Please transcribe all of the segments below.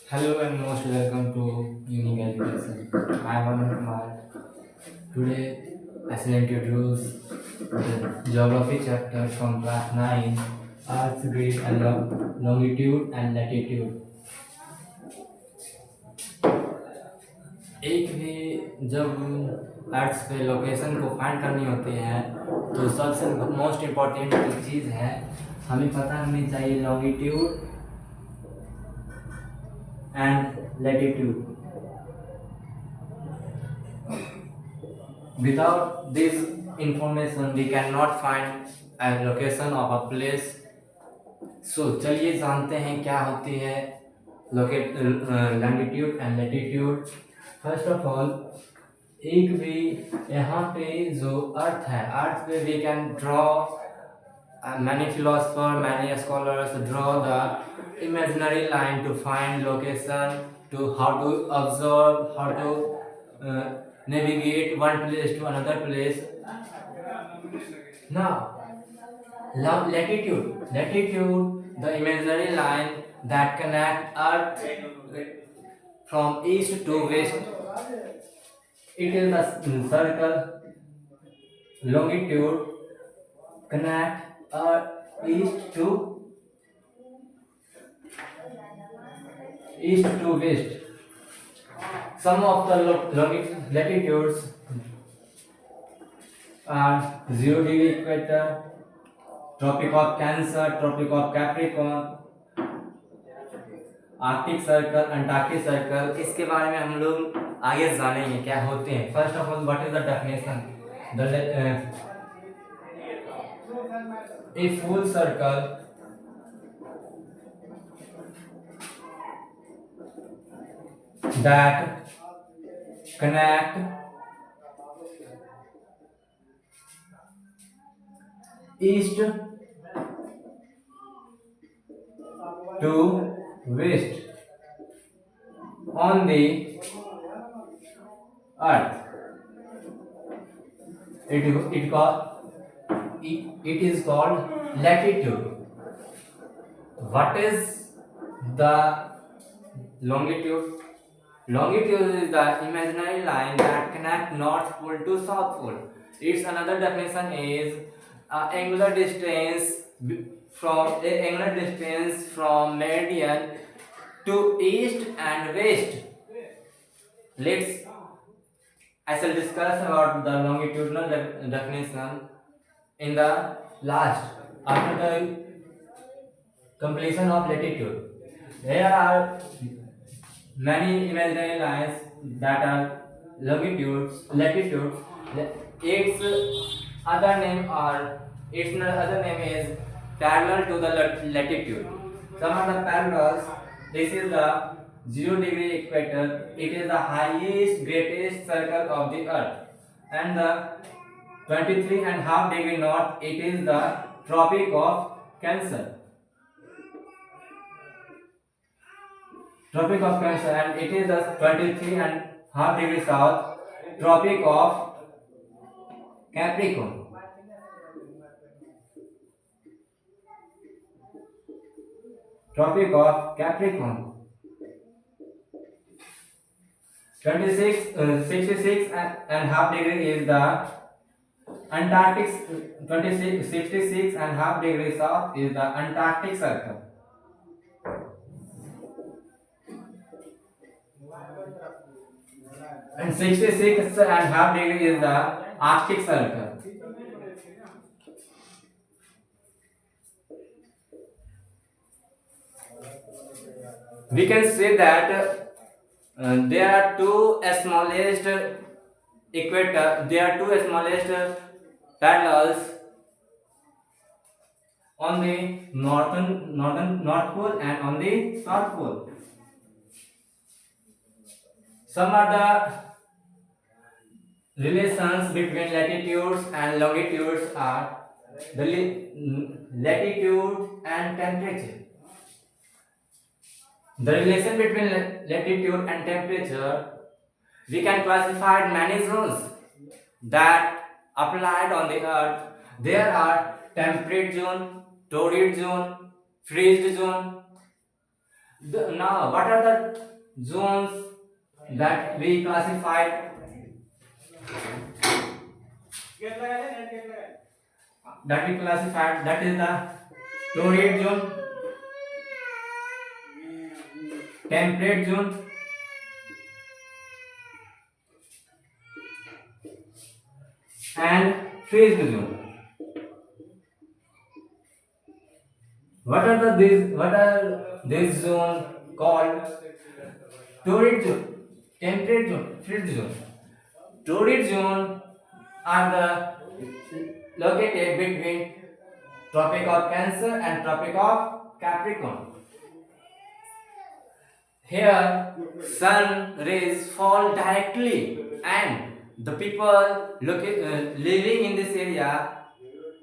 Hello and most welcome to Unique Education. I am Aman Kumar. Today, I shall introduce the geography chapter from class 9, Earth's grid and longitude and latitude. एक भी जब अर्थ पे location को find करनी होती है तो सबसे मोस्ट इम्पोर्टेंट चीज़ है हमें पता होनी चाहिए longitude and latitude. Without this information, we cannot find a location of a place. So चलिए जानते हैं क्या होती है longitude and latitude. First of all, एक भी यहाँ पे जो अर्थ है, अर्थ पे we can draw many philosophers, many scholars draw the imaginary line to find location, to how to observe, how to navigate one place to another place. Now, latitude, the imaginary line that connect Earth from east to west. It is the circle. Longitude connect Earth east to west. Some of the latitudes are 0 degree equator, Tropic of Cancer, Tropic of Capricorn, Arctic circle, Antarctic circle. इसके बारे में हम लोग आगे जानेंगे क्या होते हैं. First of all, what is the definition? A full circle that connect east to west on the earth. It is called latitude. What is the longitude? Longitude is the imaginary line that connect North Pole to South Pole. Its another definition is angular distance from meridian to east and west. I shall discuss about the longitudinal definition in the last, after the completion of latitude. There are many imaginary lines that are latitudes. Its other name is parallel to the latitude. Some of the parallels. This is the 0 degree equator. It is the highest, greatest circle of the earth, and the 23.5 degree north. It is the Tropic of Cancer. And it is the 23.5 degree south, Tropic of Capricorn. Tropic of Capricorn. 66.5 degree is the Antarctic. 66.5 degree south is the Antarctic Circle. And 66.5 degree is the Arctic Circle. We can say that there are two smallest parallels on the North Pole and on the South Pole. Some are the relations between latitudes and longitudes are the latitude and temperature. The relation between latitude and temperature, we can classify many zones that applied on the earth. There are temperate zone, torrid zone, freeze zone. Now, what are the zones that we classified? That is the torrid zone, temperate zone, and freeze zone. What are these zones called? Torrid zone, temperate zone, freeze zone. Torrid zone are located between Tropic of Cancer and Tropic of Capricorn. Here, sun rays fall directly, and the people living in this area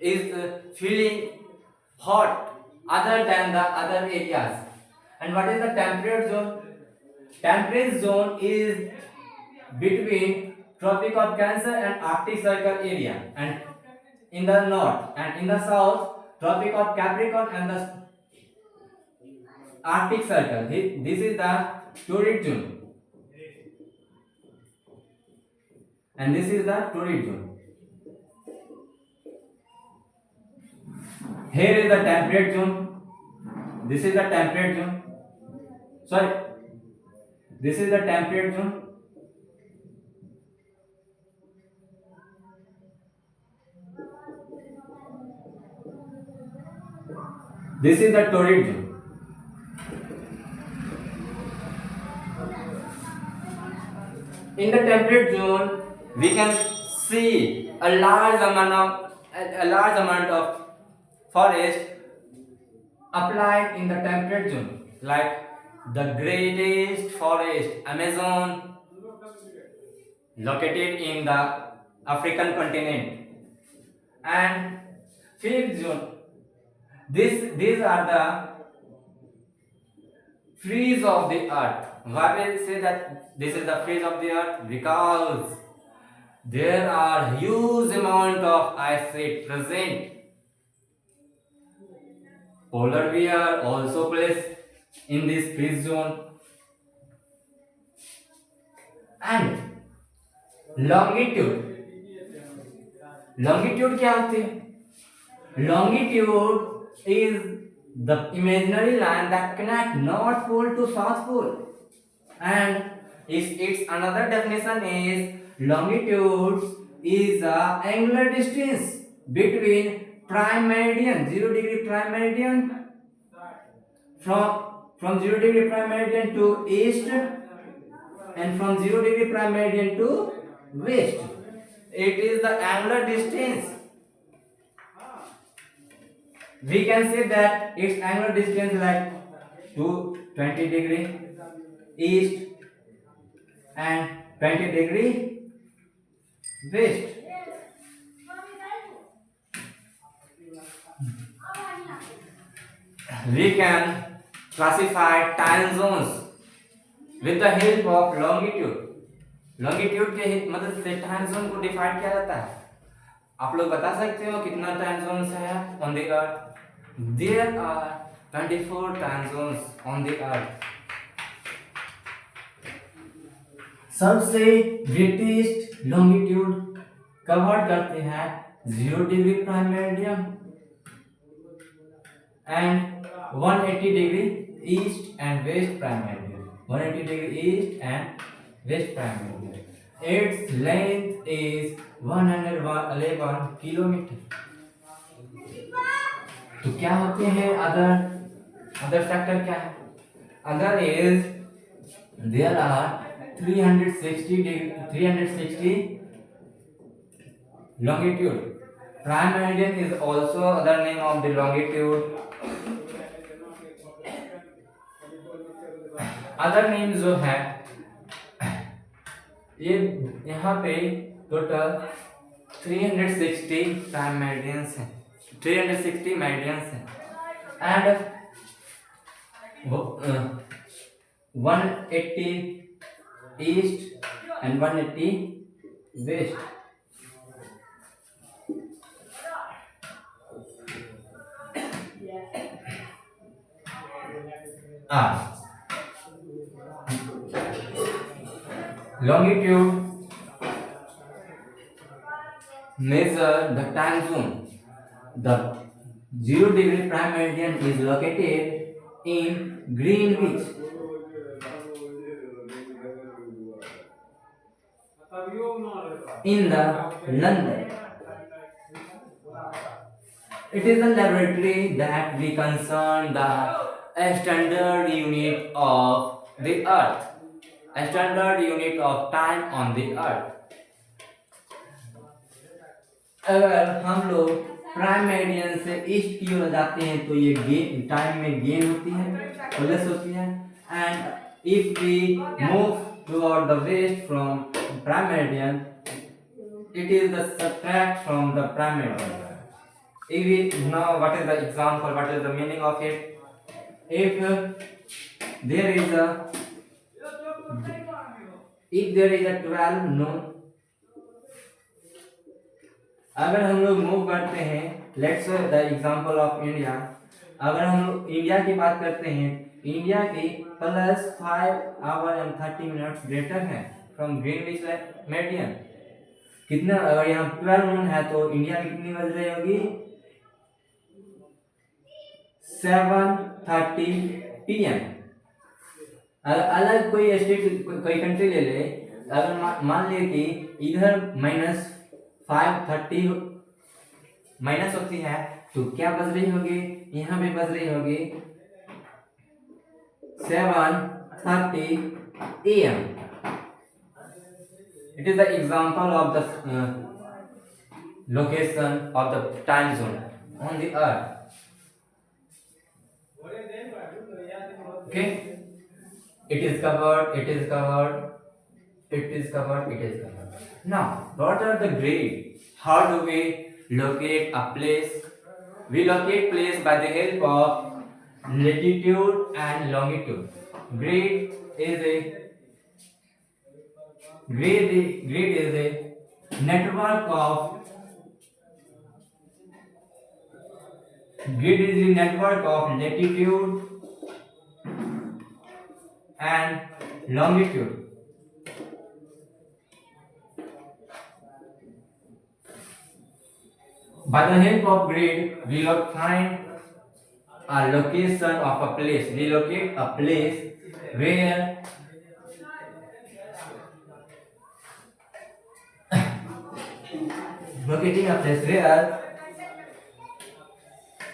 is feeling hot other than the other areas. And what is the temperate zone? Temperate zone is between Tropic of Cancer and Arctic Circle area, and in the north and in the south, Tropic of Capricorn and the Arctic Circle. This is the torrid zone, and this is the torrid zone. Here is the temperate zone. This is the temperate zone. Sorry, this is the temperate zone. This is the torrid zone. In the temperate zone, we can see a large amount of forest applied in the temperate zone, like the greatest forest, Amazon, located in the African continent, and fifth zone. These are the freeze of the earth. Why we say that this is the freeze of the earth? Because there are huge amount of ice sheet present. Polar bear also placed in this freeze zone. And longitude. Longitude क्या होती है? Longitude is the imaginary line that connects North Pole to South Pole, and its another definition is longitude is the angular distance between prime meridian 0 degree prime meridian from 0 degree prime meridian to east, and from 0 degree prime meridian to west. It is the angular distance. We can say that its angular distance like to 20 degree east and 20 degree west. We can classify time zones with the help of longitude. Longitude के मदद से time zone को define किया जाता है. आप लोग बता सकते हो कितना टाइम जोन्स है on the earth? There are 24 time zones on the earth. सबसे ग्रेटेस्ट लॉन्गिट्यूड कवर करते हैं 0 degree prime meridian and 180 degree east and west prime meridian. 180 degree east and west prime meridian. Its length is 111 kilometer. तो क्या होते हैं other factor क्या है? Other is there are 360 longitude. Prime meridian is also other name of the longitude. Other name जो है ये यहाँ पे टोटल 360 प्राइम मेरिडियंस हैं, 360 मेरिडियंस हैं, and 180 east and 180 west. Longitude measure the time zone. The 0 degree prime meridian is located in Greenwich. In the London. It is a laboratory that we concern the standard unit of the earth, a standard unit of time on the earth. अगर हम लोग prime meridian से east की ओर जाते हैं तो ये gain time में गेन होती है, प्लस होती है, and if we move toward the west from prime meridian it is the subtract from the prime meridian. If we know what is the example, what is the meaning of it, if there is a 12 noon, अगर हम लोग move करते हैं, let's say the example of India, अगर हम लोग India की बात करते हैं, इंडिया की plus 5 our and 30 minutes greater है फ्रॉम ग्रीनविच मेरिडियन. कितना, अगर यहाँ 12 नून है तो इंडिया में कितनी बज रही होगी? 7:30 PM. अगर अलग कोई स्टेट कोई कंट्री ले ले, अगर मान लिए कि इधर -5:30 माइनस होती है तो क्या बज रही होगी? यहाँ पे बज रही होगी 7:30 AM. It is the example of the location of the time zone on the earth. Okay, it is covered. Now, what are the grade? How do we locate a place? We locate place by the help of latitude and longitude. Grade is a network of latitude and longitude. By the help of grid, we will find a location of a place. We locate a place where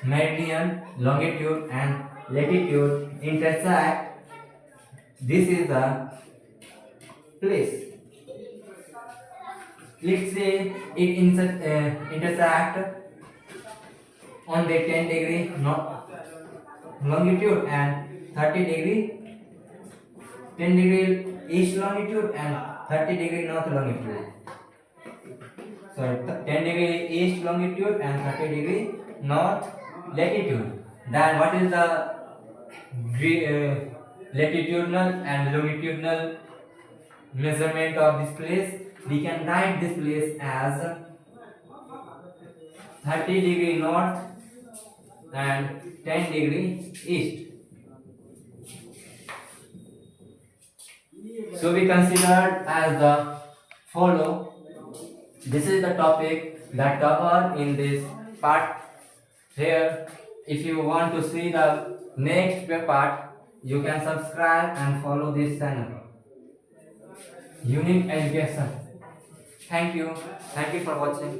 meridian, longitude and latitude intersect. This is the place. Let's say it intersect on the 10 degree longitude and 30 degree 10 degree east longitude and 30 degree north longitude. So 10 degree east longitude and 30 degree north latitude. Then what is the latitudinal and longitudinal measurement of this place? We can write this place as 30 degree north and 10 degree east. So we considered as the follow. This is the topic that covered in this part. Here, if you want to see the next part, you can subscribe and follow this channel. Unique Education. Thank you for watching.